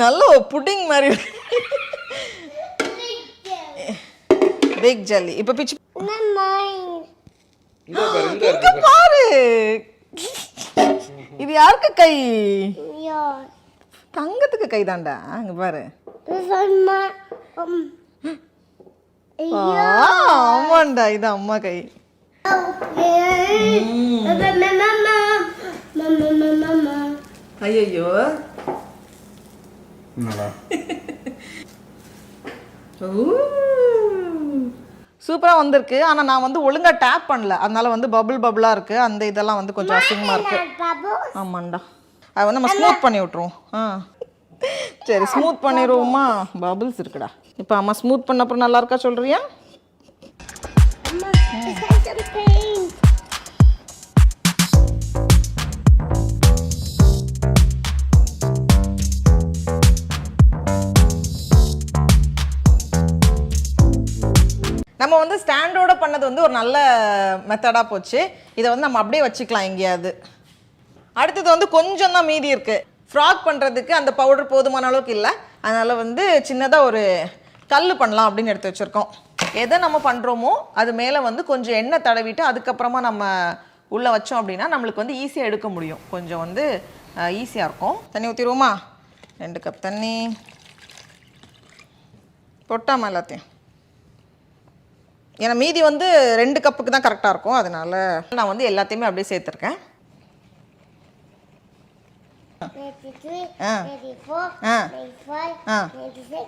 நல்ல புட்டிங் மாதிரி big jelly. இப்போ பிச்சு இங்க பாரு. இது யாருக்கு கை? தங்கத்துக்கு கை தான்டா. அங்க பாரு. ஆமாண்டா, இது அம்மா கை. ஐயோ சூப்பராக வந்திருக்கு. ஆனால் நான் வந்து ஒழுங்காக டேப் பண்ணல, அதனால வந்து பபுளாக இருக்குது. அந்த இதெல்லாம் வந்து கொஞ்சம் அசிங்கமாக இருக்குது. ஆமாண்டா, அதை வந்து நம்ம ஸ்மூத் பண்ணி விட்ருவோம். சரி, ஸ்மூத் பண்ணிடுவோமா? பபுள்ஸ் இருக்குடா. இப்போ அம்மா ஸ்மூத் பண்ண அப்புறம் நல்லா இருக்கா சொல்கிறியா? நம்ம வந்து ஸ்டாண்டோட பண்ணது வந்து ஒரு நல்ல மெத்தடாக போச்சு. இதை வந்து நம்ம அப்படியே வச்சுக்கலாம் எங்கேயாவது. அடுத்தது வந்து கொஞ்சம் தான் மீதி இருக்குது. ஃப்ராக் பண்ணுறதுக்கு அந்த பவுடர் போதுமான அளவுக்கு இல்லை, அதனால் வந்து சின்னதாக ஒரு கல் பண்ணலாம் அப்படின்னு எடுத்து வச்சுருக்கோம். எதை நம்ம பண்ணுறோமோ அது மேலே வந்து கொஞ்சம் எண்ணெய் தடவிட்டு அதுக்கப்புறமா நம்ம உள்ளே வச்சோம் அப்படின்னா நம்மளுக்கு வந்து ஈஸியாக எடுக்க முடியும். கொஞ்சம் வந்து ஈஸியாக இருக்கும். தண்ணி ஊற்றிடுவோமா? 2 கப் தண்ணி போட்டாமல் எல்லாத்தையும். ஏன்னா மீதி வந்து 2 கப்புக்கு தான் கரெக்டாக இருக்கும், அதனால நான் வந்து எல்லாத்தையுமே அப்படியே சேர்த்துருக்கேன். 93, 94, 95, 96